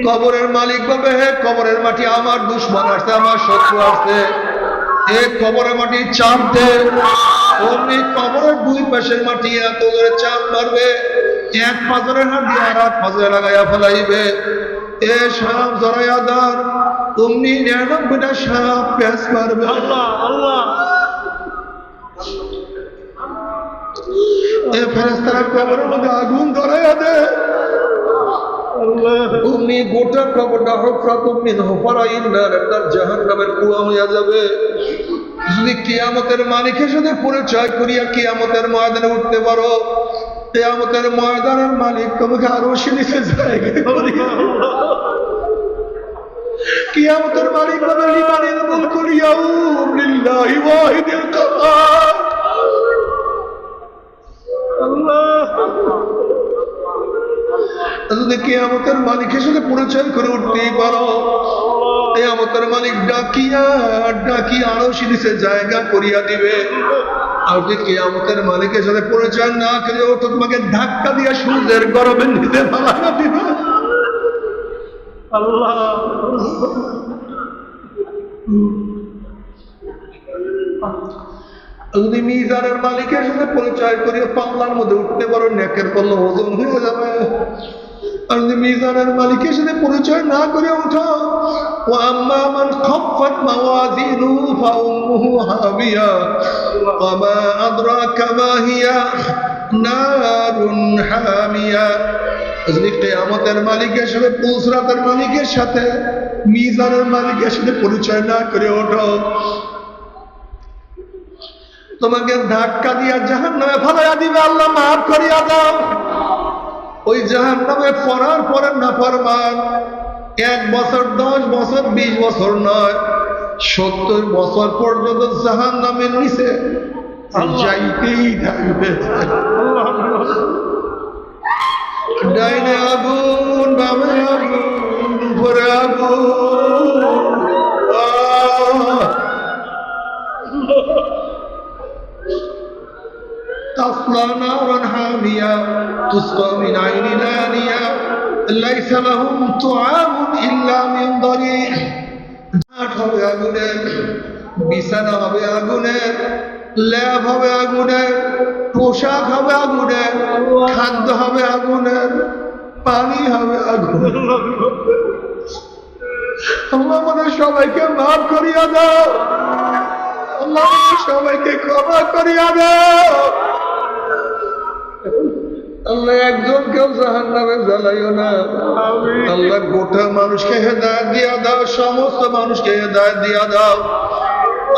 কবরের মালিক বলবে, হে কবরের মাটি, আমার দুশ্মন আসছে, আমার শত্রু আসছে, এ কবরের মাটি চাপ দে। অমনি কবরের দুই পাশের মাটি এত করে চাপ মারবে, এক পাথরের হাত দিয়ে আর এক পাথরে লাগাইয়া ফেলাইবে। এ সাপ জড়াইয়া দার, অমনি 99টা সাপ প্যাঁচ মারবে। আল্লাহ আল্লাহ এ ফেরেশতারা কবরের মধ্যে আগুন ধরাইয়া দে, অমনি গোটা কবরটা হুফরাতুম মিন হুফারাইন নার, একটা জাহান্নামের কুয়া হইয়া যাবে। যদি কিয়ামতের মালিকের সাথে পরিচয় করিয়া কিয়ামতের ময়দানে উঠতে পারো, কিয়ামতের ময়দানের মালিক তোমাকে আরো নিচে জায়গা করিয়া, কিয়ামতের মালিক বলে লিমানিল মুলকুল ইয়াউম লিল্লাহি ওয়াহিদিল কাহ্হার। যদি কিয়ামতের মালিকের সাথে পরিচয় করে উঠতেই পারো, কিয়ামতের মালিক ডাকিয়া ডাকিয়া আরো নিচে জায়গা করিয়া দিবে। আর যদি কিয়ামতের মালিকের সাথে পরিচয় না করে ওঠো, তোমাকে ধাক্কা দিয়া সূর্যের গরমে নিতে পারা দিবে। আল্লাহ যদি মিজানের মালিকের সাথে পরিচয় করিয়া পাল্লার মধ্যে উঠতে পারো, নেকের পাল্লা ওজন হয়ে যাবে। আর যদি মিজানের মালিকের সাথে পরিচয় না করে উঠো, ওয়াম্মা মান খাফফাত মাওয়াজিনুহু ফাউম্মুহু হাবিয়া ওয়া মা আদরাকা মা হিয়া নারুন হামিয়া। যদি কিয়ামতের মালিকের সাথে, পুলসরাতের মালিকের সাথে, মিজানের মালিকের সাথে পরিচয় না করে ওঠো, তোমাকে ধাক্কা দিয়া জাহান্নামে ফেলাইয়া দিবে। আল্লাহ মাফ করিয়া দাও। ওই জাহান্নামে পড়ার পরে নাফরমান 1 বছর, 10 বছর, 20 বছর নয়, 70 বছর পর্যন্ত জাহান্নামের নিচে যাইতেই থাকবে। ডাইনে আগুন, বামে আগুন, উপরে আগুন। تصلى نارا حامية تسقى من عين آنية ليس لهم طعام إلا من ضريع। ঝাঁট হবে আগুনের, বিছানা হবে আগুনের, ল্যাব হবে আগুনের, পোশাক হবে আগুনের, খাদ্য হবে আগুনের, পানি হবে আগুনের। আল্লাহ আমাদের সবাইকে মাফ করিয়া দাও, আল্লাহ আমাদের সবাইকে ক্ষমা করিয়া দাও। আল্লাহ একজন কেউ জাহান্নামে জ্বালাইও না। আল্লাহ গোটা মানুষকে হেদায়েত দিয়া দাও, সমস্ত মানুষকে হেদায়েত দিয়া দাও।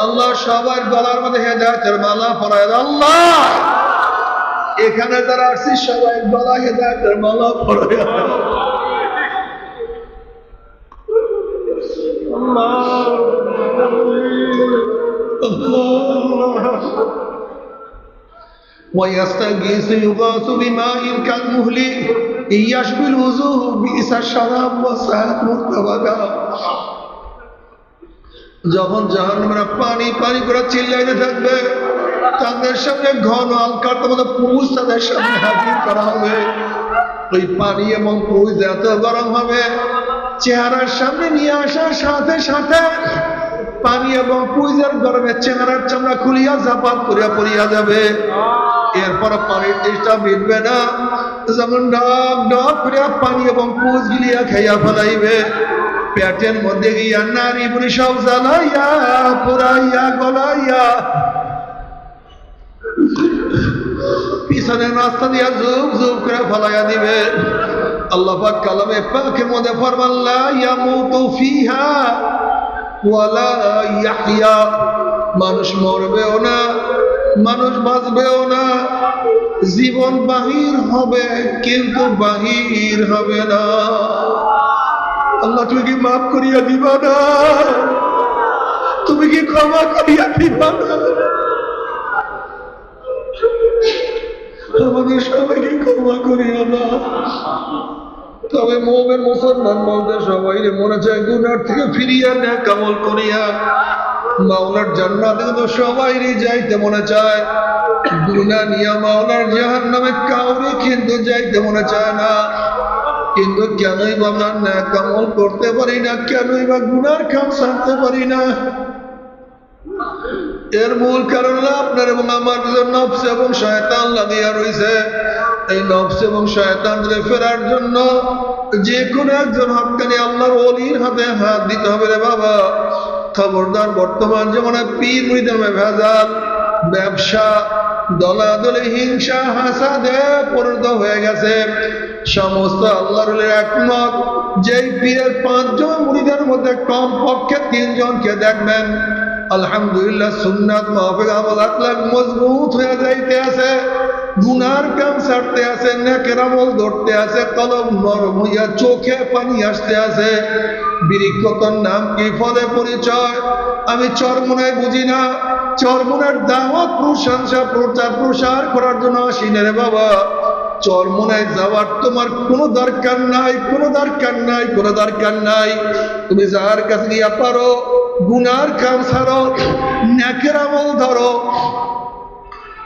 আল্লাহ সবার গলার মধ্যে হেদায়েতের মালা পরায় দাও। আল্লাহ এখানে যারা আসছি সবাই গলা হেদায়েতের মালা পরায় দাও। ويستغيث يغاث بماء كالمهل يشبه الوجوه بئس الشراب وساءت مرتفقا। যখন জাহান্নামীরা পানি পানি করে চিল্লাইতে থাকবে, তাদের সামনে ঘন আলকার মতো পুরুষ তাদের সামনে হাজির করা হবে। ওই পানি এবং পুরুষ এত গরম হবে, চেহারার সামনে নিয়ে আসার সাথে সাথে পানি এবং পুরুষের গরমে চেহারার চামড়া খুলিয়া জাপাত করিয়া পড়িয়া যাবে। এরপর পানির তেষ্টা মিটবে না, যেমন ডাব ডাব করে পানি এবং পুষ গিলিয়া খাইয়া ফেলাইবে। পেটের মধ্যে গিয়া নারী বুড়ি সব জ্বালাইয়া পুরাইয়া গলাইয়া পিছনের রাস্তা দিয়া জুব জুব করে ফেলাইয়া দিবে। আল্লাহ পাক কালামে পাকের মধ্যে ফরমান, লা ইয়ামুতু ফিহা ওয়ালা ইয়াহইয়া। মানুষ মরবেও না, মানুষ বাঁচবেও না, জীবন বাহির হবে কিন্তু বাহির হবে না। আল্লাহ তুমি কি মাফ করিয়া দিবা না? তুমি কি ক্ষমা করিয়া দিবা না? আমাদের সবাইকে ক্ষমা করিয়া না। তবে মুমিন মুসলমান বলতে সবাই মনে চায় গুনার থেকে ফিরিয়া নেক আমল করিয়া মাওলার জান্নাতে তো সবাইরই যাইতে মনে চায়। গুনাহ নিয়ে মাওলার জাহান্নামে কাউরে কিন্তু যাইতে মনে চায় না। কিন্তু কেনই বা আমরা নেক আমল করতে পারি না, কেনই বা গুনার কাম ছাড়তে পারি না? এর মূল কারণ হলো আপনার এবং আমার ভিতর নফস এবং শয়তান লাগিয়া রয়েছে। এই নফস এবং শয়তান ফেরার জন্য যে কোনো একজন হক্কানি আল্লাহর ওলির হাতে হাত দিতে হবে রে বাবা। খবরদার, বর্তমান যেমন পীর মুরিদের ভেজাল, ব্যবসা, দলাদলি, হিংসা, হাসাদে পরিণত হয়ে গেছে। সমস্ত আল্লাহর ওলির একমত, যেই পীরের 5 জন মুরিদের মধ্যে কমপক্ষে 3 জনকে দেখবেন আলহামদুলিল্লাহ সুন্নাত মাহফিল আমল আখলাক মজবুত হয়ে যাইতে আছে, গুনার কাম ছাড়তে আছে, নেকের আমল ধরতে আছে, কলম নরম হইয়া চোখে পানি আসতে আছে। বিরিক্ষতর নাম কি, ফলে পরিচয়? আমি চরমোনায় বুঝি না, চরমোনার দাওয়াত প্রশংসা প্রচার প্রসার করার জন্য আসি না রে বাবা। চরমোনায় যাওয়ার তোমার কোনো দরকার নাই, কোনো দরকার নাই, কোনো দরকার নাই। তুমি যার কাছে গিয়া পারো গুনার কাম ছাড়ো, নেকের আমল ধরো,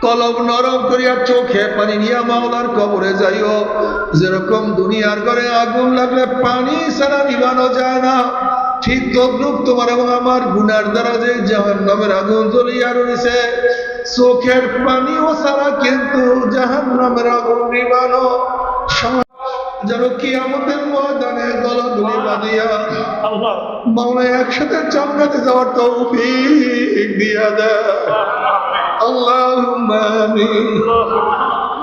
কলম নরম করিয়া চোখে পানি নিয়া মাওলার কবরে যাইও। যেরকম দুনিয়ার ঘরে আগুন লাগলে পানি ছাড়া নিভানো যায় না, ঠিক তদ্রুপ তোমার এবং আমার গুনার দ্বারা যে জাহান্নামের আগুন জ্বলিয়া রয়েছে, চোখের পানিও ছাড়া কিন্তু জাহান্নামের আগুন নিভানো যেন কিয়ামতের ময়দানে দলাদলি বাঁধিয়া মাওলা একসাথে জান্নাতে যাওয়ার তৌফিক দিয়া দেয়। আল্লাহুম্মা আমিন,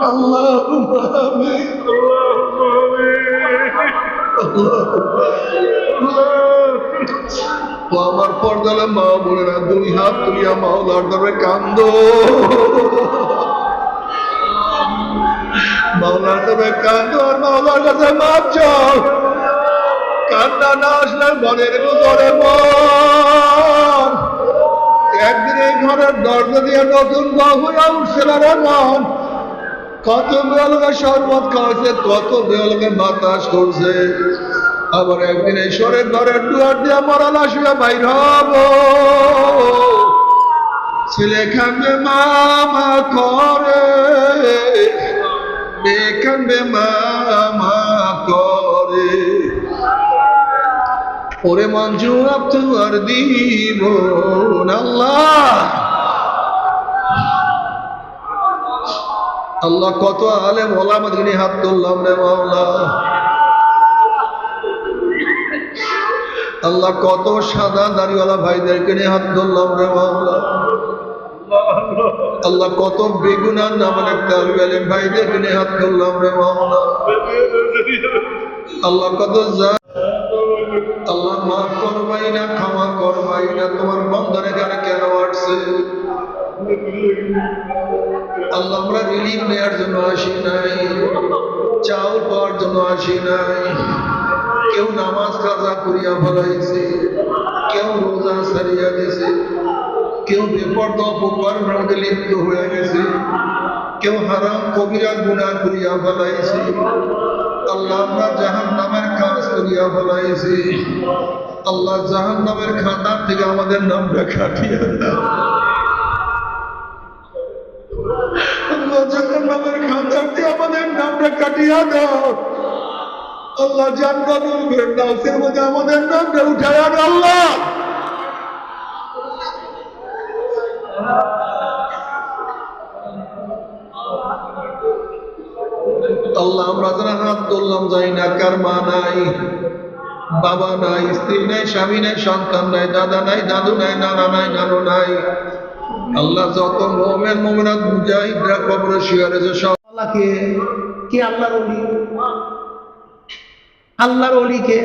আল্লাহুম্মা আমিন, ও আমার পর্দালে মা বোনেরা, 2 হাত তুলিয়া মাওলার দরবারে কান্দো, মাওলার দরবারে কান্দো আর মাওলার কাছে মাপ চাও। কান্না না আসলে মনের ভিতরে মন একদিন এই ঘরের দরজা দিয়ে নতুন হইয়া উঠছে না রে মন। কত বেলকে শরবত খাওয়াইছে, কত বেলকে বাতাস করছে, আবার একদিন এই সরের ঘরের দুয়ার দিয়ে মরা লাশ হইয়া বাইর হব। ছেলে খাবে মামা করে, মেয়ে খাবে মামা করে, ওরে মঞ্জু আপনার দিব আল্লাহ। আল্লাহ কত আলেম ওলামা দিনে হাত তুললাম রে মাওলা। আল্লাহ কত সাদা দাড়িওয়ালা ভাইদেরকে নিয়ে হাত ধরলাম রে মাওলা। আল্লাহ কত বেগুনার নামের তালিবে আলেম ভাইদেরকে নিয়ে হাত ধরলাম রে মাওলা। আল্লাহ কত আল্লাহ মাফ করবাই না, ক্ষমা করবাই না, তোমার বন্ধন এখানে কেন আসছে? আল্লাহ আমরা রিলিফ নেওয়ার জন্য আসি নাই, চাউল পাওয়ার জন্য আসি নাই। কেউ নামাজ কাজা করিয়া ফেলাইছে, কেউ রোজা সারিয়া দিছে, কেউ বেপরদা অপকর্মের মধ্যে লিপ্ত হয়ে গেছে, কেউ হারাম কবিরা গুনাহ করিয়া ফেলাইছে। আল্লাহ আমরা জাহান্নামের কাজ করিয়া ফেলাইছি। আল্লাহ জাহান্নামের খাতার থেকে আমাদের নামটা কাটিয়ে দাও। আল্লাহ জাহান্নামের খাতার থেকে আমাদের নামটা কাটিয়ে দাও। আল্লাহ জান্নাতুল ফেরদাউসের মধ্যে আমাদের নামটা উঠায়া দাও আল্লাহ। আল্লাহ আমরা যারা হাত তুললাম যাই না, কার মা নাই, বাবা নাই, স্ত্রী নাই, স্বামী নাই, সন্তান নাই, দাদা নাই, দাদু নাই, নানা নাই, নানু নাই। আল্লাহ যত মুমিন মুমিনাত মুজাহিদরা কবরে শুয়ে রয়েছে সব আল্লাহকে কে আল্লাহর ওলি, আল্লাহর ওলি কে?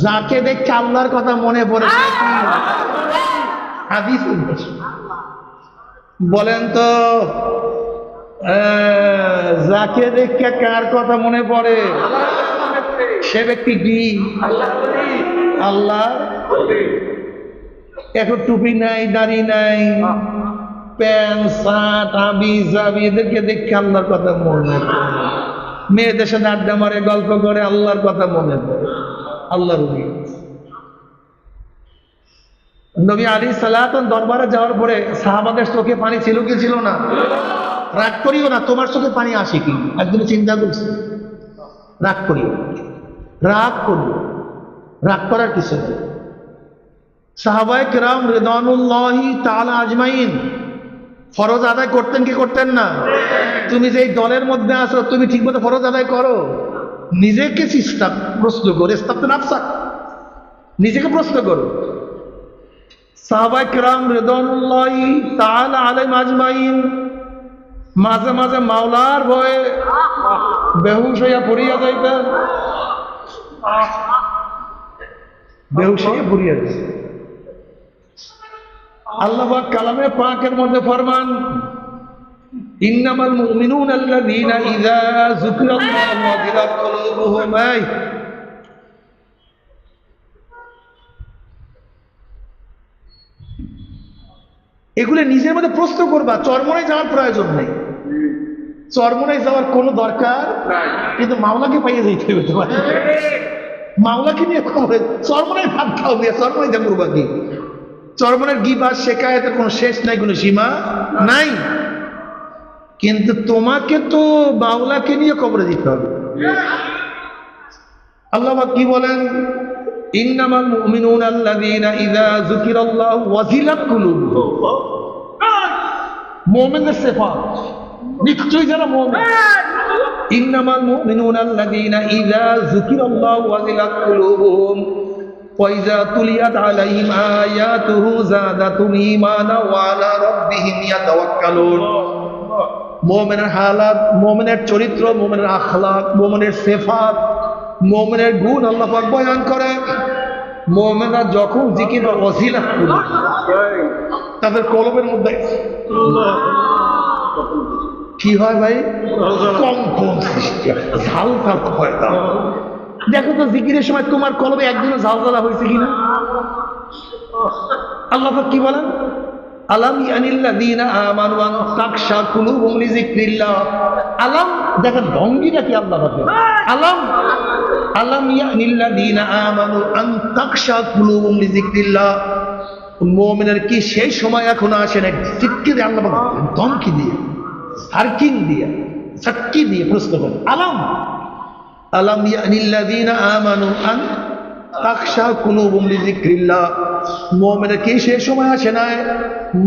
যাকে দেখে আল্লাহর কথা মনে পড়ে হাদিস বলেন তো, যাকে দেখে কার কথা মনে পড়ে? সে ব্যক্তি কি? আল্লাহ। এখন টুপি নাই, দাড়ি নাই, প্যান্ট শার্ট আবি জাবি, এদেরকে দেখে আল্লাহর কথা মনে পড়ে। মেয়েদের সাথে আড্ডা মারে, গল্প করে, আল্লাহর কথা মনে পড়ে। আল্লাহর ওলি। নবী আলাইহিস সালাম দরবারে যাওয়ার পরে সাহাবাদের চোখে পানি ছিল কি ছিল না? রাগ করিও না, তোমার চোখে পানি আসে কি? একদিন চিন্তা করছি রাগ করিও, রাগ করিও, রাগ করার কিছু নেই। সাহাবায়ে কেরাম রিদওয়ানুল্লাহি তাআলা আজমাইন ফরজ আদায় করতেন কি করতেন না? তুমি যে দলের মধ্যে আছো, তুমি ঠিকমতো ফরজ আদায় করো? নিজেকে প্রশ্ন করো, ইস্তাফতি নাফসাক, নিজেকে প্রশ্ন করো। সাহাবায়ে কেরাম রিদওয়ানুল্লাহি তাআলা আলাইহিম আজমাইন মাঝে মাঝে মাওলার ভয়ে বেহুশ হইয়া পড়িয়া যাইতেন, বেহুশ হইয়া পড়িয়া যাইতেন। আল্লাহ পাক কালামে পাকের মধ্যে ফরমান, ইন্নামাল মুমিনুনা আল্লাযীনা ইযা যুকিরাল্লাহু ওয়াজিলাত কুলুবুহুম। এগুলো নিজের মধ্যে প্রশ্ন করবা, চরমনায় যাওয়ার প্রয়োজন নেই, চরমনায় যাওয়ার কোনো দরকার কিন্তু মাওলাকে পাইয়ে যাইতে হবে তোমার, মাওলাকে নিয়ে খবরে চরমনায় ভাত খাও দিয়ে চরমনায় যা করবা কি? চরমনের গিবত শেখায়তের কোনো শেষ নাই, কোনো সীমা নাই, কিন্তু তোমাকে তো মাওলাকে নিয়ে কবরে দিতে হবে। আল্লাহ কি বলেন, ইন্নামাল মুমিনুনা আল্লাযীনা ইযা যুকিরাল্লাহু ওয়াজিলাত কুলুবুহুম। মুমিনদের সিফাত, নিশ্চয়ই যারা মুমিন, ইন্নামাল মুমিনুনা আল্লাযীনা ইযা যুকিরাল্লাহু ওয়াজিলাত কুলুবুহুম ওয়া ইযা তুলিয়াত আলাইহিম আয়াতুহু যাদাতুহুম ঈমানা ওয়া আলা রাব্বিহিম ইয়াতাওয়াক্কালুন। মুমিনের হালাত, মুমিনের চরিত্র, মুমিনের আখলাক, মুমিনের সিফাত, মুমিনের গুণ আল্লাহ পাক বয়ান করেন। মুমিনরা যখন জিকির বা ওয়াজিলাত করে তাদের কলবের মধ্যে কি হয় ভাই? কম্পন সৃষ্টি হয়, ঝালঝাল হয়। দেখো তো জিকিরের সময় তোমার কলবে একদিনও ঝালঝালা হয়েছে কিনা? আল্লাহ পাক কি বলেন, আলাম ইয়ানিল্লাযীনা আমানু আন তাকশা কুলুবুহুম লিযিকরিল্লাহ। আলাম, দেখেন ভঙ্গিটা কি আল্লাহ পাকের। আলাম ইয়ানিল্লাযীনা আমানু আন তাকশা কুলুবুহুম লিযিকরিল্লাহ। মুমিনের কি সেই সময় এখনো আসে না? জিকিরে আল্লাহ পাক ধমকি দিয়ে, সার্কিং দিয়ে, সাক্কি দিয়ে প্রশ্ন করেন, আলাম ইয়ানিল্লাযীনা আমানু আন তাকশা কুলুবুহুম লিযিকরিল্লাহ। মুমিনের কি সেই সময় আসে না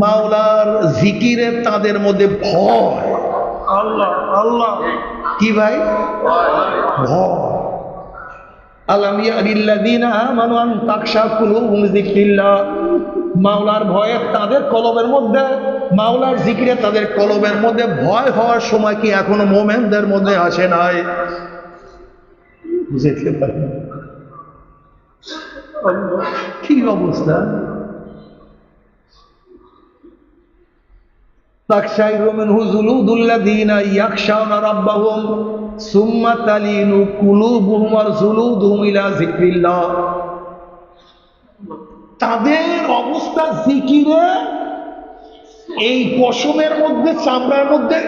মাওলার জিকিরে তাদের মধ্যে ভয়? আল্লাহ আল্লাহ কি ভাই? ভয়। আলাম ইয়ানিল্লাযীনা আমানু আন তাকশা কুলুবুহুম লিযিকরিল্লাহ। মাওলার ভয়ে তাদের কলবের মধ্যে, মাওলার জিকিরে তাদের কলবের মধ্যে ভয় হওয়ার সময় কি এখনো মুমিনদের মধ্যে আসে নাই? বুঝতে পারেন কি অবস্থা? তাকশাইরু মিনহু জুলুদুল্লাযীনা ইয়াখশাউনা রাব্বাহুম সুম্মা তালিনু কুলুবুহুম ওয়া জুলুদুহুম ইলা যিকরিল্লাহ। তাদের অবস্থা জিকিরে এই পশমের মধ্যে, চামড়ার মধ্যে।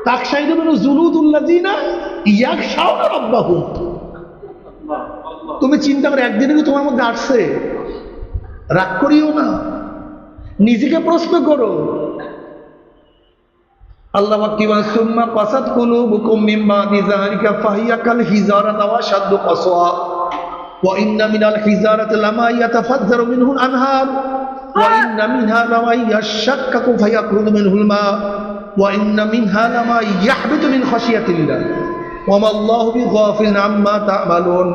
তাকশাইরু মিনহু জুলুদুল্লাযীনা ইয়াখশাউনা রাব্বাহুম। তুমি চিন্তা করে, একদিনে তোমার মধ্যে আসছে? রাগ করিও না, নিজেকে প্রশ্ন করো। আল্লাহ কি বলেন, সুম্মা কাসাত কুলুবুকুম মিন বাদি যালিকা ফাহিয়া কাল হিজারাতি ওয়া আশাদ্দু কাসওয়া ওয়া ইন্না মিনাল হিজারাতি লামা ইয়াতাফাজ্জারু মিনহুল আনহার ওয়া ইন্না মিনহা লামা ইয়াশাক্কাকু ফায়াখরুজু মিনহুল মা ওয়া ইন্না মিনহা লামা ইয়াহবিতু মিন খাশিয়াতিল্লাহ ওয়া মা আল্লাহু বিগাফিলিন আম্মা তা'মালুন।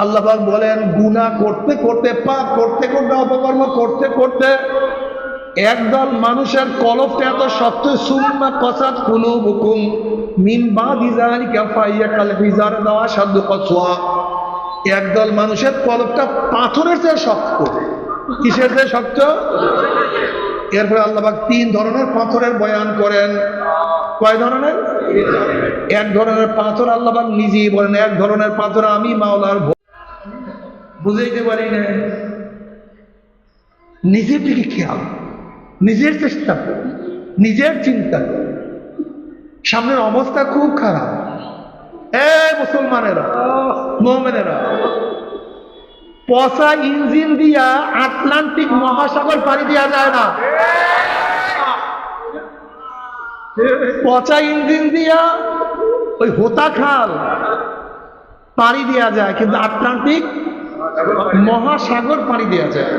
আল্লাহ পাক বলেন, গুনাহ করতে করতে, পাপ করতে করতে, অপকর্ম করতে করতে একদল মানুষের কলবটা এত শক্ত, সুম্মা কাসাত কুলুবুকুম মিন বাদি যালিকা ফাহিয়া কাল হিজারাতি ওয়া আশাদ্দু কাসওয়া। একদল মানুষের কলবটা পাথরের চেয়ে শক্ত। কিসের চেয়ে শক্ত? এরপরে আল্লাহ পাক তিন ধরনের পাথরের বয়ান করেন। কয় ধরনের? এক ধরনের পাথর আল্লাহ পাক নিজেই বলেন, এক ধরনের পাথর আমি মাওলার বুঝাইতে পারি না। নিজের দিকে খেয়াল, নিজের চেষ্টা কর, নিজের চিন্তা কর। সামনের অবস্থা খুব খারাপ। মুসলমানেরা, মুমিনেরা, পচা ইঞ্জিন দিয়া আটলান্টিক মহাসাগর পাড়ি দেওয়া যায় না। পচা ইঞ্জিন দিয়া ওই হোতা খাল পাড়ি দেওয়া যায়, কিন্তু আটলান্টিক মহাসাগর পাড়ি দেওয়া যায়।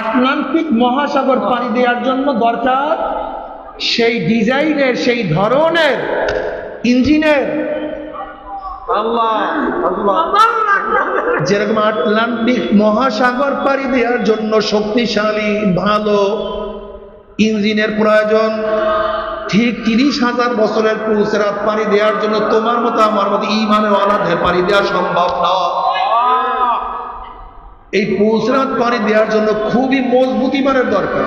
আটলান্টিক মহাসাগর পাড়ি দেওয়ার জন্য দরকার সেই ডিজাইনের, সেই ধরনের ইঞ্জিনের। যেরকম আটলান্টিক মহাসাগর পাড়ি দেওয়ার জন্য শক্তিশালী ভালো ইঞ্জিনের প্রয়োজন, ঠিক 30,000 বছরের পুলসিরাত পাড়ি দেওয়ার জন্য তোমার মতো আমার মতো ইমানের ওয়ালাদের পাড়ি দেওয়া সম্ভব না। এই পুলসিরাত পাড়ি দেওয়ার জন্য খুবই মজবুত ইমানের দরকার।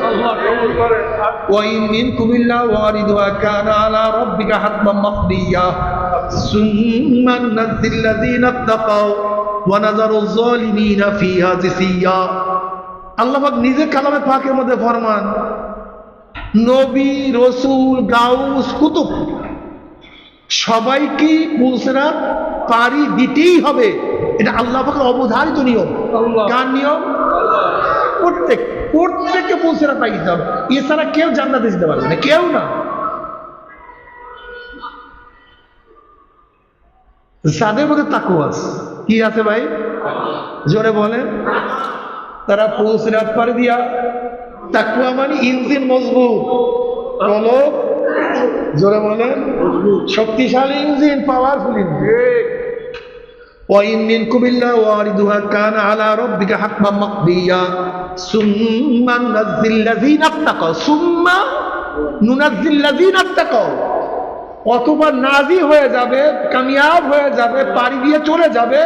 ওয়াইন মিনকুম ইল্লা ওয়ারিদুহা কানা আলা রাব্বিকা হাতমান মাকদিয়া সুম্মা নাজ্জিল্লাযীনা তাকাও ওয়া নাযারুয যালিমিনা ফিহা জিসিয়া। আল্লাহ পাক নিজে কালামে পাকের মধ্যে ফরমান, নবী, রসুল, গাউস, কুতুব সবাইকে পুলসিরাত পাড়ি দিতেই হবে। এটা আল্লাহ পাকের অবধারিত নিয়ম। কার নিয়ম? প্রত্যেককে পুলসিরাত পাড়ি দিতে হবে। এছাড়া কেউ জান্নাতে যেতে পারবে না, কেউ না। যাদের মধ্যে তাকওয়া আছে, কি আছে ভাই জোরে বলেন, তারা পুলসিরাত পাড়ি দিয়া, তাকওয়া মানে ইঞ্জিন মজবুত, বলো জোরে বলেন, শক্তিশালী ইঞ্জিন, পাওয়ারফুল ইঞ্জিন। ওয়াইন মিনকুম ইল্লা ওয়ারিদুহা কানা আলা রাব্বিকা হাতমান মাকদিয়া সুম্মা নুনাজ্জিল্লাযীনা তাকাও, সুম্মা নুনাজ্জিল্লাযীনা তাকাও, অথবা নাজি হয়ে যাবে, কামিয়াব হয়ে যাবে, পাড়ি দিয়ে চলে যাবে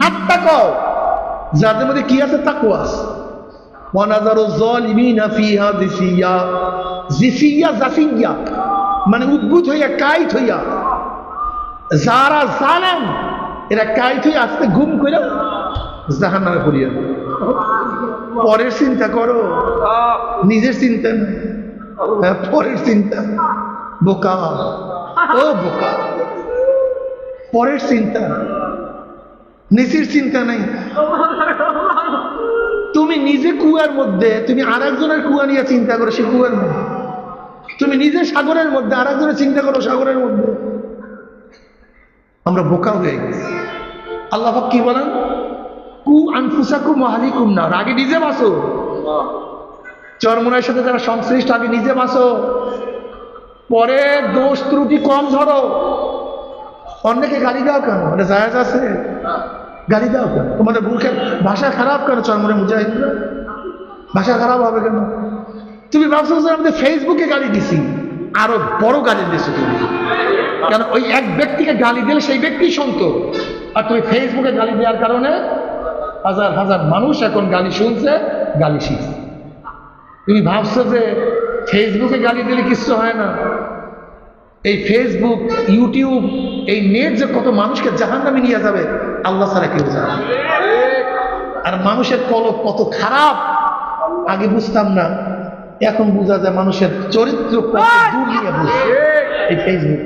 নাত্তাকাও, যাদের মধ্যে কি আছে? তাকওয়া আছে। ওয়া নাযারুয যালিমিনা ফিহা জিসিয়া, জিসিয়া জাফিয়া মানে উদ্ভূত হইয়া, কাইট হইয়া, যারা জালেম এরা কাইট হইয়া আস্তে ঘুম করে জাহান্নামে পড়িয়া। পরের চিন্তা করো, নিজের চিন্তা নেই, পরের চিন্তা। বোকা, ও বোকা, পরের চিন্তা, নিজের চিন্তা নেই। তুমি নিজে কুয়ার মধ্যে, তুমি আর একজনের কুয়া নিয়ে চিন্তা করো সে কুয়ার মধ্যে। তুমি নিজে সাগরের মধ্যে, আর একজনের চিন্তা করো সাগরের মধ্যে। আমরা বোকা হয়ে গেছি। আল্লাহ পাক কি বলেন? কু আনফুসাকুম ওয়া আহলিকুম নার, আগে নিজে বাঁচো। চরমোনার সাথে যারা সংশ্লিষ্ট, আগে নিজে বাঁচো, পরে দোষ ত্রুটি কম ধরো। অন্যকে গালি দাও কেন? মানে জায়েজ আছে, গালি দাও কেন? তোমাদের মুখের ভাষা খারাপ কেন? চরমোনার মুজাহিদরা ভাষা খারাপ হবে কেন? তুমি ভাবছো যে আমাদের ফেসবুকে গালি দিছি, আরো বড় গালি দিয়েছো তুমি। কেন? ওই এক ব্যক্তিকে গালি দিলে সেই ব্যক্তি শুনতো, আর তুমি ফেসবুকে গালি দেওয়ার কারণে হাজার হাজার মানুষ এখন গালি শুনছে, গালি শিখছে। তুমি ভাবছো যে ফেসবুকে গালি দিলে কিছু হয় না। এই ফেসবুক, ইউটিউব, এই নেট যে কত মানুষকে জাহান্নামে নিয়ে যাবে আল্লাহ ছাড়া কেউ জানে। আর মানুষের কলব কত খারাপ আগে বুঝতাম না, এখন বোঝা যায় মানুষের চরিত্র কত দূর নিয়ে বুঝছে এই ফেসবুক।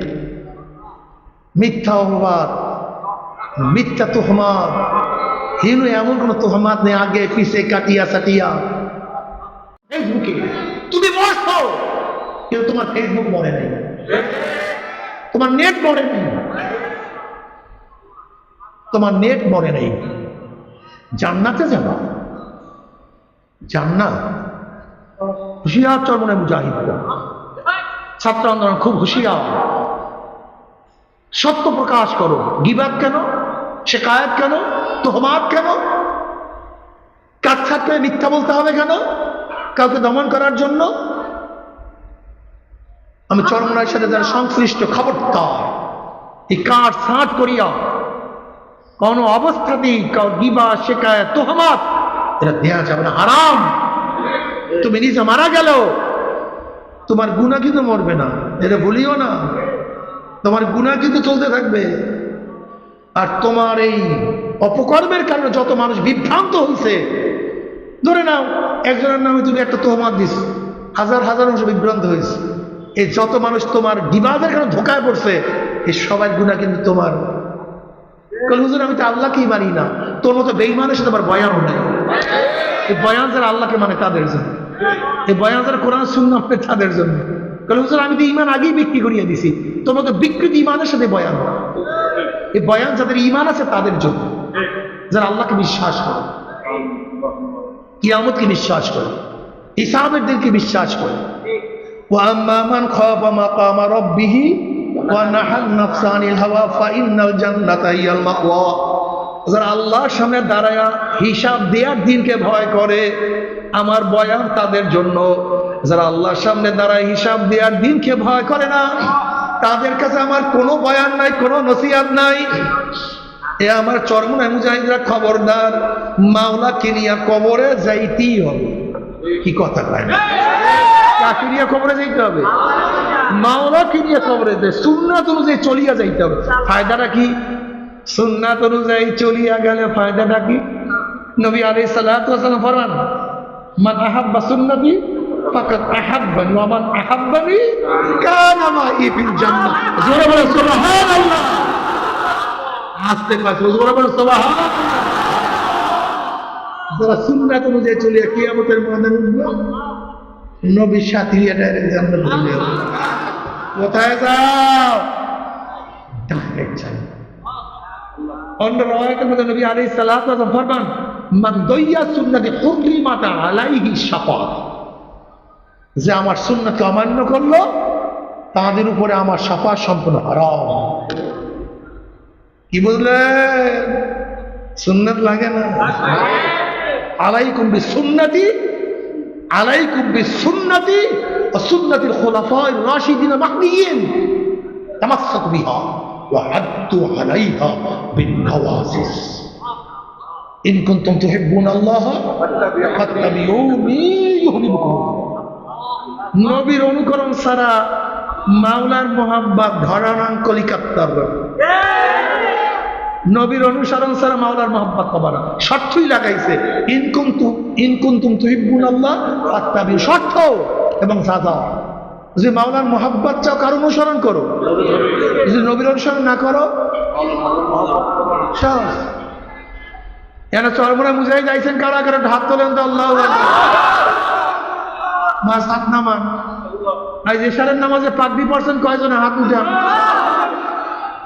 মিথ্যা অপবাদ, মিথ্যা তোহমাত, হিনু এমন কোন তোহমাত নেই আগে পিছে কাটিয়া সাটিয়া। ফেসবুকে তুমি মরছো, কিন্তু তোমার ফেসবুক মরে নেই, তোমার নেট মরে নেই, তোমার নেট মরে নেই। জান্নাতে যাবা, জান্নাত। হুশিয়ার চরমোনাই মুজাহিদরা, ছাত্র আন্দোলন খুব হুশিয়ার। সত্য প্রকাশ করো। গিবাত কেন? শিকায়াত কেন? তোহমাত কেন? কাটছাট করে মিথ্যা বলতে হবে কেন? কাউকে দমন করার জন্য? আমি চরমোনাইয়ের সাথে যারা সংশ্লিষ্ট, খবরদার এই কাট ছাট করিয়া কোন অবস্থাতেই কাউ গিবা, শিকায়াত, তোহমাত এটা দেয়া যাবে না, হারাম। তুমি নিজে মারা গেল, তোমার গুনাহ কিন্তু মরবে না, এটা বলিও না। তোমার গুনাহ কিন্তু চলতে থাকবে। আর তোমার এই অপকর্মের কারণে যত মানুষ বিভ্রান্ত হয়েছে, ধরে নাও একজনের নামে তুমি একটা তোহমাত দিস, হাজার হাজার মানুষ বিভ্রান্ত হয়েছে। এই যত মানুষ তোমার বিবাদের কারণে ধোকায় পড়ছে, এই সবাই গুনাহ কিন্তু তোমার। হুজুর আমি তো আল্লাহকেই মানি না, তোর মতো বেঈমানের সাথে আমার বয়ানও নেই। এই বয়ান যারা আল্লাহকে মানে তাদের জন্য, এই বয়ান যারা কোরআন সুন্নাহ মানে তাদের জন্য। কারণ হুজুর আমি তো ইমান আগেই বিক্রি করিয়ে দিছি, তোমাকে বিকৃত ইমানের সাথে বয়ান না। এই বয়ান যাদের ইমান আছে তাদের জন্য, যারা আল্লাহকে বিশ্বাস করে, কিয়ামতকে বিশ্বাস করে, হিসাবের দিনকে বিশ্বাস করে। وَأَمَّا مَنْ خَافَ مَقَامَ رَبِّهِ وَنَهَى النَّفْسَ عَنِ الْهَوَى فَإِنَّ الْجَنَّةَ هِيَ الْمَأْوَى। যারা আল্লাহর সামনে দাঁড়ায়া হিসাব দেওয়ার দিনকে ভয় করে, আমার বয়ান তাদের জন্য। যারা আল্লাহর সামনে দাঁড়ায় হিসাব দেওয়ার দিনকে ভয় করে না, তাদের কাছে আমার কোনো বয়ান নাই, কোনো নসিহত নাই। এ আমার চরমনায় মুজাহিদরা খবরদার, মাওলা কিনিয়া কবরে যাইতেই হবে। কি কথা কয় না? কাকে নিয়ে কবরে যাইতে হবে? মাওলা কিনিয়া কবরে যায়, সুন্নাত অনুযায়ী চলিয়া যাইতে হবে। ফায়দাটা কি? সুন্নাত অনুযায়ী চলিয়া গেলে ফায়দাটা কি? নবী আলাইহিস সালাতু ওয়াস সালাম ফরমান, মান আহাব্বা সুন্নতি ফাকাদ আহাব্বানি ওয়া মান আহাব্বানি কানা মাই ফিল জান্নাহ। জোরে বলো সুবহানাল্লাহ। আস্তে পাশে জোরে বলো সুবহানাল্লাহ। যারা সুন্নাত অনুযায়ী চলিয়া কিয়ামতের ময়দানে উঠবে, নবীর সাথী ডাইরেক্ট জান্নাতে চলে যাবে। কোথায় যাও? ডাইরেক্ট যাও। অন্য রাওয়ায়াতের মধ্যে নবী আলাইহিস সালাতু ওয়াস সালাম ফরমান, মান দাইয়া সুন্নতি হুররিমাত আলাইহি শাফাআত। যে আমার সুন্নাতকে অমান্য করলো, তাদের উপরে আমার শাফাআত সম্পূর্ণ হারাম। কি বুঝলেন? সুন্নাত লাগে না? আলাইকুম বিসুন্নতি, আলাইকুম বিসুন্নতি ওয়া সুন্নাতিল খুলাফায়ে রাশিদিন মাহদিয়িন, তামাসসাকু বিহা ওয়া আদ্দু আলাইহা বিন-নওয়াজিস। ইন কুনতুম তুহিব্বুনাল্লাহ ফাত্তাবিউনি ইউহিব্বুকুম। নবীর অনুকরণ ছাড়া মাওলার মোহাব্বত ধরানাং কলিকাত্তার। নবীর অনুসরণ ছাড়া মাওলার মোহাব্বত পাবা না। শর্তই লাগাইছে, ইন কুনতুম তুহিব্বুনাল্লাহ ফাত্তাবিউ, শর্ত এবং সাজা। যদি মাওলার মোহাব্বত চাও, কার অনুসরণ করো। যদি নবীর অনুসরণ না করো, এখানে চরমরা মুজাহিদ যাইছেন, কারা কারা হাত তোলেন তো? আল্লাহু আকবার। মাস হাত নামান। আজ এশারের নামাজে পাগড়ি পড়ছেন কয়জনে? হাত উঠান।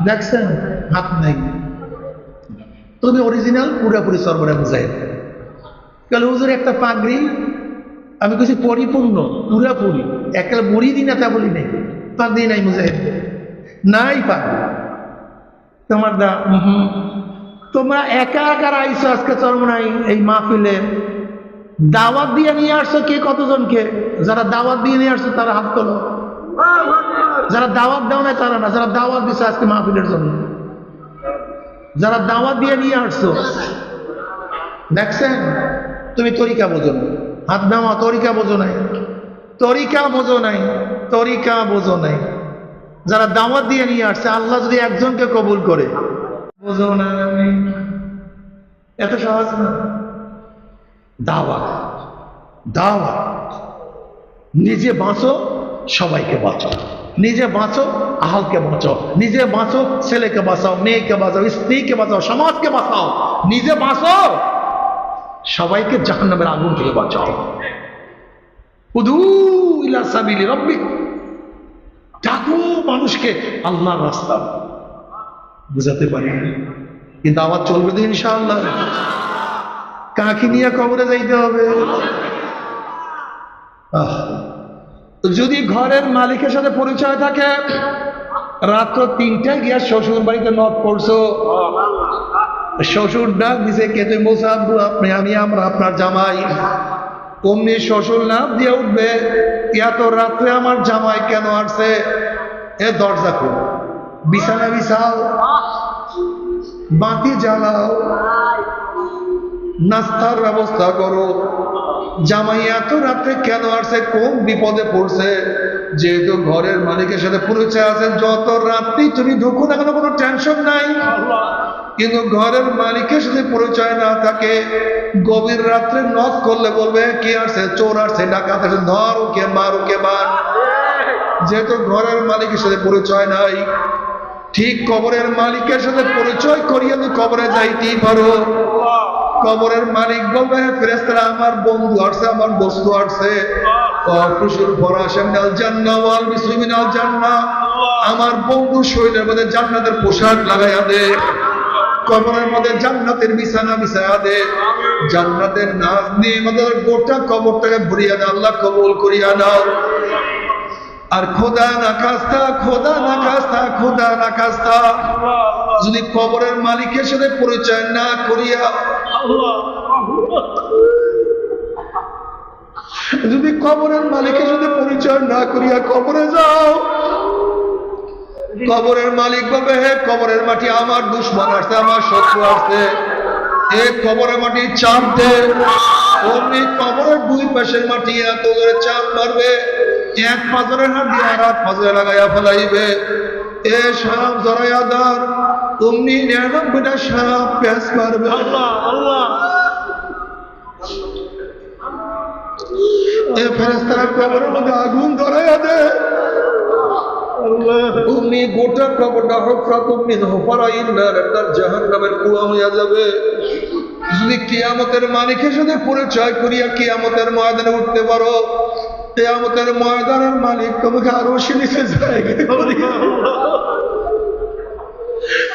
দেখছেন হাত নাই। তুমি অরিজিনাল পুরাপুরি চরমরা মুজাহিদ। কাল হুজুর একটা পাগড়ি, আমি কিছু পরিপূর্ণ পুরাপুরি, একেবারে মুড়ি দিই না তা বলি নাই, পাগড়ি নাই মুজাহিদ নাই পাগড়ি তোমার দা। তোমরা একা একা আইসো আজকে চরমনাই এই মাহফিলে, দাওয়াত দিয়ে নিয়ে আসছো কে কতজনকে? যারা দাওয়াত দিয়ে নিয়ে আসছো তারা হাত তোলো। যারা দাওয়াত দাও না তারা না, যারা দাওয়াত দিচ্ছে আজকে মাহফিলের জন্য, যারা দাওয়াত দিয়ে নিয়ে আসছো। দেখছেন? তুমি তরিকা বোঝো না, হাত নামা। তরিকা বোঝো নাই, তরিকা বোঝো নাই, তরিকা বোঝো নাই। যারা দাওয়াত দিয়ে নিয়ে আসছে, আল্লাহ যদি একজনকে কবুল করে, বোঝো না? এত সহজ না। দাওয়াত, দাওয়াত। নিজে বাঁচো, সবাইকে বাঁচাও। নিজে বাঁচো, আহলকে বাঁচাও। নিজে বাঁচো, ছেলেকে বাঁচাও, মেয়েকে বাঁচাও, স্ত্রীকে বাঁচাও, সমাজকে বাঁচাও। নিজে বাঁচো, সবাইকে জাহান্নামের আগুন থেকে বাঁচাও। উদু ইলা সাবিলি রাব্বিক, ডাকো মানুষকে আল্লাহর রাস্তা। বুঝাতে পারি কিন্তু আওয়াজ চলবে তো ইনশাআল্লাহ। কাকে নিয়ে কবরে যাইতে হবে? যদি ঘরের মালিকের সাথে পরিচয় থাকে, রাত্র 3টায় গিয়া শ্বশুর বাড়িতে নক করছো, শ্বশুর ডাক দিছে, কে? তুই মোসাব্বু, আপনি, আমি, আমরা আপনার জামাই। অমনি শ্বশুর লাভ দিয়ে উঠবে, এত রাত্রে আমার জামাই কেন আসছে? এ দরজা খোল, বিছানা বিছাও, বাতি জ্বালাও, নাস্তার ব্যবস্থা করো। জামাই এত রাত্রে কেন আসছে? কোন বিপদে পড়ছে? যেহেতু ঘরের মালিকের সাথে পরিচয় আছে, যত রাত্রি তুমি ঢুকো না কেন কোনো টেনশন নাই। কিন্তু ঘরের মালিকের সাথে পরিচয় না থাকে, গভীর রাত্রে নক করলে বলবে কে আসছে? চোর আসছে, ডাকাত আসছে, ধর ওকে, মার ওকে, মার। যেহেতু ঘরের মালিকের সাথে পরিচয় নাই, ঠিক কবরের মালিকের সাথে পরিচয় করিয়ে তুমি কবরে যাইতেই পারো। কবরের মালিক বলবে, ফেরেশতারা আমার বন্ধু আসছে, আমার বস্তু আসছে, অফুসুল ফরাশা মিনাল জান্নাহ ওয়াল বিসু মিনাল জান্নাহ, আমার বন্ধু শরীরের মধ্যে জান্নাতের পোশাক লাগাইয়া দে, কবরের মধ্যে জান্নাতের বিছানা বিছায়া দে, জান্নাতের নাজ নিয়ে আমাদের গোটা কবরটাকে ভরিয়া দে, আল্লাহ কবুল করিয়া নাও। আর খোদা না খাস্তা, খোদা না খাস্তা, খোদা না খাস্তা, যদি কবরের মালিকের সাথে পরিচয় না করিয়া, যদি কবরের মালিকের সাথে পরিচয় না করিয়া কবরে যাও, কবরের মালিক বলবে হে কবরের মাটি আমার দুশ্মন আসছে, আমার শত্রু আসছে, এ কবরের মাটি চাপ দে। অমনি কবরের দুই পাশের মাটি এত জোরে চাপ মারবে, এক পাথরের হাত দিয়ে আর এক পাথরে লাগাইয়া ফেলাইবে। এ সাপ জড়াইয়া দার, অমনি 99টা সাপ প্যাঁচ মারবে। এ ফেরেশতারা কবরের মধ্যে আগুন ধরাইয়া দে, অমনি গোটা কবরটা হুফরাতুম মিন হুফারাইন নার, একটা জাহান্নামের কুয়া হইয়া যাবে। যদি কিয়ামতের মালিকের সাথে পরিচয় করিয়া কিয়ামতের ময়দানে উঠতে পারো, কিয়ামতের ময়দানের মালিক তোমাকে আরো নিচে জায়গা করিয়া,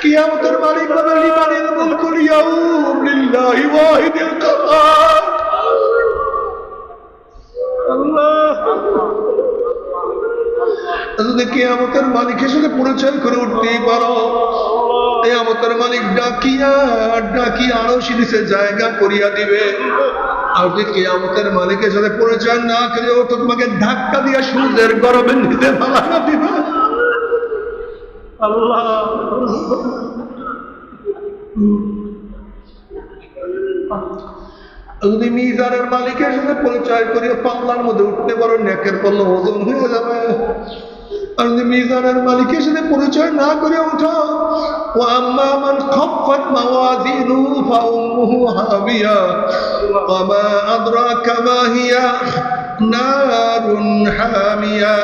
কিয়ামতের মালিক বলে লিমানিল মুলকুল ইয়াউম লিল্লাহি ওয়াহিদিল কাহার। যদি কিয়ামতের মালিকের সাথে পরিচয় করে উঠতেই পারো, কিয়ামতের মালিক ডাকিয়া ডাকিয়া আরো নিচে জায়গা করিয়া দিবে। আর যদি কিয়ামতের মালিকের সাথে পরিচয় না করে ওঠো, তোমাকে ধাক্কা দিয়া সূর্যের গরমে নিতে পারা দিবে। আল্লাহ যদি মিজানের মালিকের সাথে পরিচয় করিয়া পাল্লার মধ্যে উঠতে পারো, নেকের পাল্লা ওজন হয়ে যাবে। আর যদি মিজানের মালিকের সাথে পরিচয় না করে উঠো, ওয়া আম্মা মান খাফফাত মাওয়াজিনুহু ফাউম্মুহু হাবিয়া ওয়া মা আদরাকা মা হিয়া নারুন হামিয়া।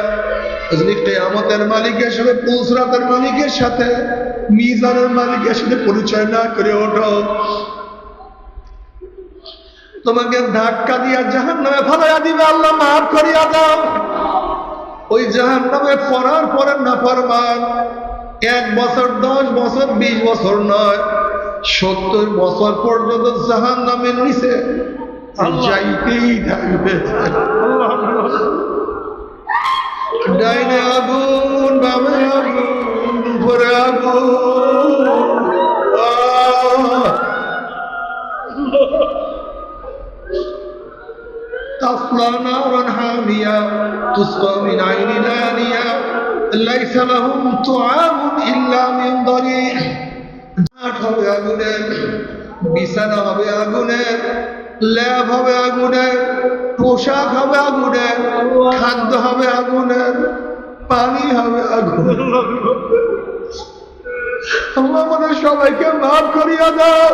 যদি কিয়ামতের মালিকের সাথে, পুলসরাতের মালিকের সাথে, মিজানের মালিকের সাথে পরিচয় না করে ওঠো, তোমাকে ধাক্কা দিয়া জাহান্নামে ফেলাইয়া দিবে। আল্লাহ মাফ করিয়া দাও। ওই জাহান্নামে পড়ার পরে নাফরমান 1 বছর 10 বছর 20 বছর নয়, 70 বছর পর্যন্ত জাহান্নামের নিচে যাইতেই থাকবে। ডাইনে আগুন, বামে আগুন, উপরে আগুন। تصلى نارا حامية تسقى من عين آنية ليس لهم طعام إلا من ضريع। হবে আগুনের, বিছানা হবে আগুনের, ল্যাব হবে আগুনের, পোশাক হবে আগুনের, খাদ্য হবে আগুনের, পানি হবে আগুনের। আল্লাহ আমাদের সবাইকে মাফ করিয়া দাও,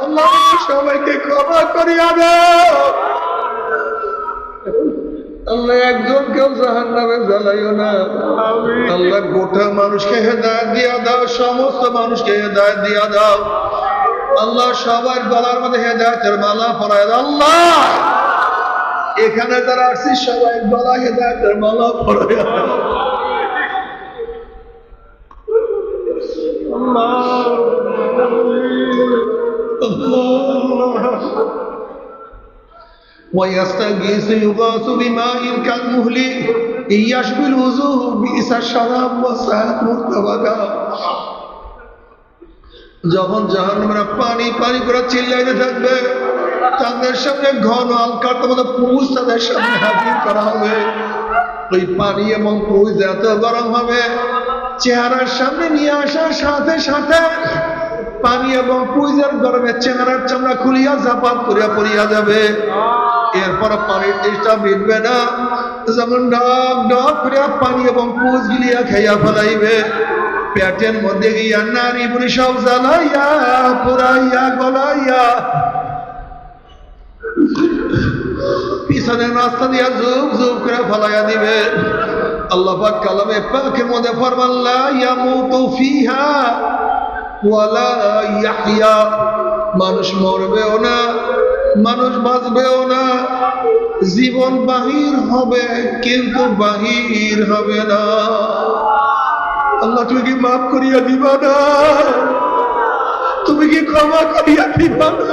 আল্লাহ আমাদের সবাইকে ক্ষমা করিয়া দাও। আল্লাহ একজন কেউ জাহান্নামে জ্বালাইও না। আল্লাহ গোটা মানুষকে হেদায়েত দিয়া দাও, সমস্ত মানুষকে হেদায়েত দিয়া দাও। আল্লাহ সবার গলার মধ্যে হেদায়েতের মালা পরায় দাও। আল্লাহ এখানে যারা আসছি সবাই গলা হেদায়েতের মালা পরায় দাও। ويستغيث يغاث بماء كالمهل يشبه الوجوه بئس الشراب وساءت مرتفقا। যখন জাহান্নামীরা পানি পানি করে চিল্লাইতে থাকবে, তাদের সামনে ঘন আলকার মতো পুরুষ তাদের সামনে হাজির করা হবে। ওই পানি এবং পুরুষ এত গরম হবে, চেহারার সামনে নিয়ে আসার সাথে সাথে পানি এবং পুরুষের গরমে চেহারার চামড়া খুলিয়া জাপাত করিয়া পড়িয়া যাবে। এরপর পানির তেষ্টা মিটবে না, যেমন ডাক ডাক করিয়া পানি এবং পুষ গিলিয়া খাইয়া ফেলাইবে। পেটের মধ্যে গিয়া নারী বুড়ি সব জ্বালাইয়া পুরাইয়া গলাইয়া পিছনের রাস্তা দিয়া জুব জুব করে ফেলাইয়া দিবে। আল্লাহ পাক কালামে পাকের মধ্যে ফরমান লা ইয়ামুতু ফিহা ওয়ালা ইয়াহইয়া, মানুষ মরবেও না, মানুষ বাঁচবেও না, জীবন বাহির হবে কিন্তু বাহির হবে না। আল্লাহ তুমি কি মাফ করিয়া দিবা না? তুমি কি ক্ষমা করিয়া দিবা না?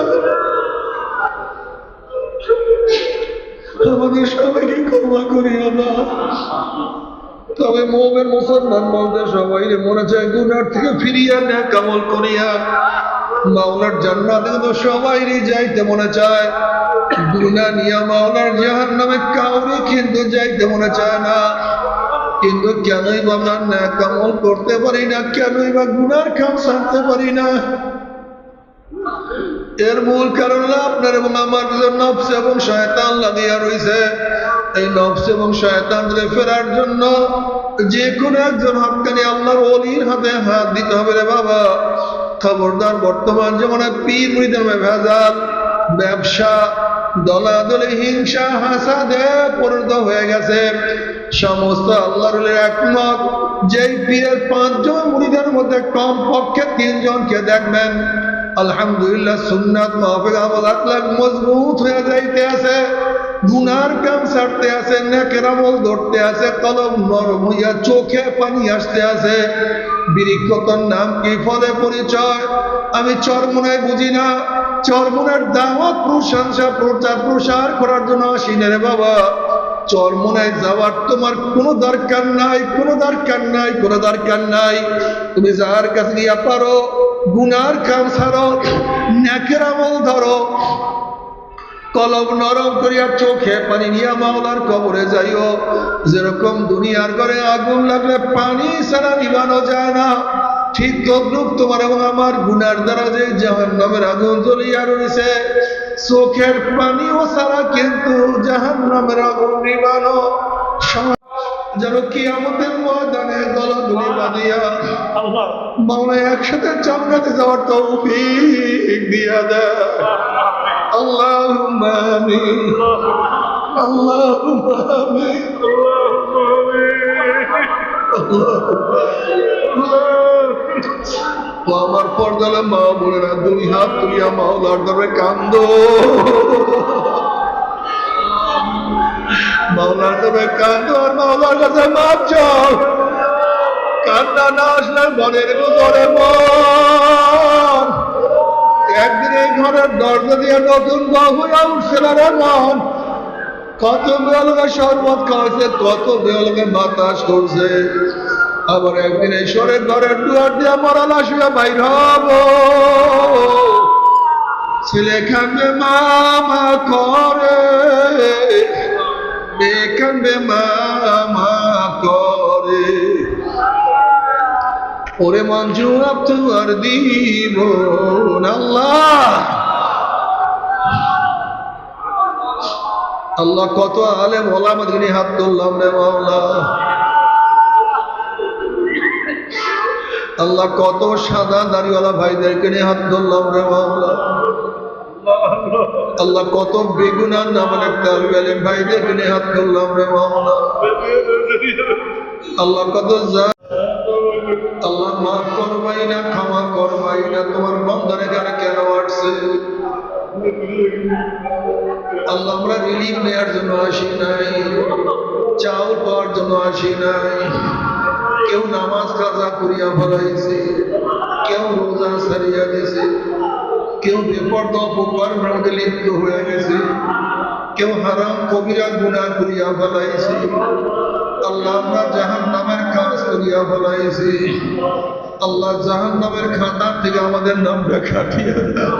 আমাদের সবাইকে ক্ষমা করিয়া না। তবে মুমিন মুসলমান বলতে সবাই মনে চায় গুনার থেকে ফিরিয়া নেক আমল করিয়া মাওলার জান্নাতে কিন্তু সবাইরই যাইতে মনে চায়। গুনাহ নিয়ে মাওলার জাহান্নামে কাউরে কিন্তু যাইতে মনে চায় না। কিন্তু কেনই বা আমরা নেক আমল করতে পারি না, কেনই বা গুনার কাম ছাড়তে পারি না? এর মূল কারণ হলো আপনার এবং আমার ভিতর নফস এবং শয়তান লাগিয়া রয়েছে। এই নফস এবং শয়তান থেকে ফেরার জন্য যে কোনো একজন হক্কানি আল্লাহর ওলির হাতে হাত দিতে হবে রে বাবা। খবরদার, বর্তমান জীবনে পীর মুরিদের ভেজাল, ব্যবসা, দলাদলি, হিংসা, হাসাদে পরিণত হয়ে গেছে। সমস্ত আল্লাহর ওলির একমত, যেই পীরের 5 জন মুরিদের মধ্যে কমপক্ষে 3 জনকে দেখবেন আলহামদুলিল্লাহ সুন্নাত মাহফিল আমল আখলাক মজবুত হয়ে যাইতে আছে, গুনার কাম ছাড়তে আছে, নেকের আমল ধরতে আছে, কলম নরম হইয়া চোখে পানি আসতে আছে। বিরিক্ষতর নাম কি, ফলে পরিচয় আমি চরমোনায় বুঝি না। চরমোনার দাওয়াত প্রশংসা প্রচার প্রসার করার জন্য আসি না রে বাবা। চরমোনায় যাওয়ার তোমার কোনো দরকার নাই, কোনো দরকার নাই, কোনো দরকার নাই। তুমি যার কাছে গিয়া পারো গুনার কাম ছাড়ো, নেকের আমল ধরো, কলম নরম করিয়া চোখে পানি নিয়া মাওলার কবরে যাইও। যেরকম দুনিয়ার ঘরে আগুন লাগলে পানি ছাড়া নিভানো যায় না, ঠিক তদ্রুপ তোমার এবং আমার গুনার দ্বারা যে জাহান্নামের আগুন জ্বলিয়া রয়েছে, চোখের পানিও ছাড়া কিন্তু জাহান্নামের আগুন নিভানো যেন কিয়ামতের ময়দানে গলাগুলি বাঁধিয়া মাওলা একসাথে জান্নাতে যাওয়ার তৌফিক দিয়া দেয়। আল্লাহুম্মা আমিন, আল্লাহুম্মা আমিন, ও আমার পর্দালে মা বোনেরা, 2 হাত তুলিয়া মাওলার দরবারে কান্দো। মাওলার দরবারে কান্দো আর মাওলার কাছে মাপ চাও। কান্না না আসলে মনের ভিতরে মন একদিন এই ঘরের দরজা দিয়ে নতুন বউ হইয়া উঠছে না রে মন। কত বেয়ালোকে শরবত খাওয়াইছে, কত বেয়ালোকে বাতাস করছে, আবার একদিন এই সরের ঘরের দুয়ার দিয়ে মরা লাশ হইয়া বাইর হব। ছেলে কান্দে মামা করে, মেয়ে কান্দে মামা করে, ওরে মন জবাব তো আর দিব না। আল্লাহ আল্লাহ কত আলেম ওলামাদের নিয়ে হাত তুললাম রে মাওলা। আল্লাহ কত সাদা দাড়িওয়ালা ভাইদেরকে নিয়ে হাত ধরলাম রে মাওলা। আল্লাহ কত বেগুনার নামের তালিবে আলেম ভাইদেরকে নিয়ে হাত ধরলাম রে মাওলা। আল্লাহ কত আল্লাহ মাফ করবাই না, ক্ষমা করবাই না, তোমার বন্ধন এখানে কেন আসছে? আল্লাহ আমরা রিলিফ নেওয়ার জন্য আসি নাই, চাউল পাওয়ার জন্য আসি নাই। কেউ নামাজ কাজা করিয়া ফেলাইছে, কেউ রোজা ছাড়িয়া গেছে, কেউ বেপরদা অপকর্মের মধ্যে লিপ্ত হয়ে গেছে, কেউ হারাম কবিরা গুনাহ করিয়া ফেলাইছে। আল্লাহ আমরা জাহান্নামের কাজ করিয়া ফেলাইছি। আল্লাহ জাহান্নামের খাতা থেকে আমাদের নামটা কাটিয়ে দাও।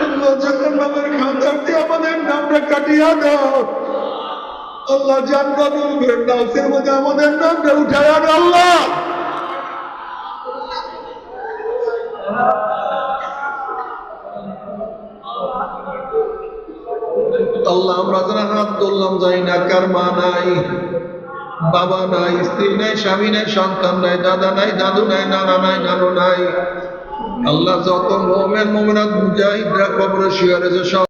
আল্লাহ জাহান্নামের খাতা থেকে আমাদের নামটা কাটিয়ে দাও। আল্লাহ জান্নাতুল ফেরদাউসের মধ্যে আমাদের নামটা উঠায়া দাও। আল্লাহ আল্লাহ আমরা যারা হাত তুললাম যাই না, কার মা নাই, বাবা নাই, স্ত্রী নাই, স্বামী নাই, সন্তান নাই, দাদা নাই, দাদু নাই, নানা নাই, নানু নাই। আল্লাহ যত মুমিন মুমিনাত মুজাহিদরা কবরে শুয়ে রয়েছে সব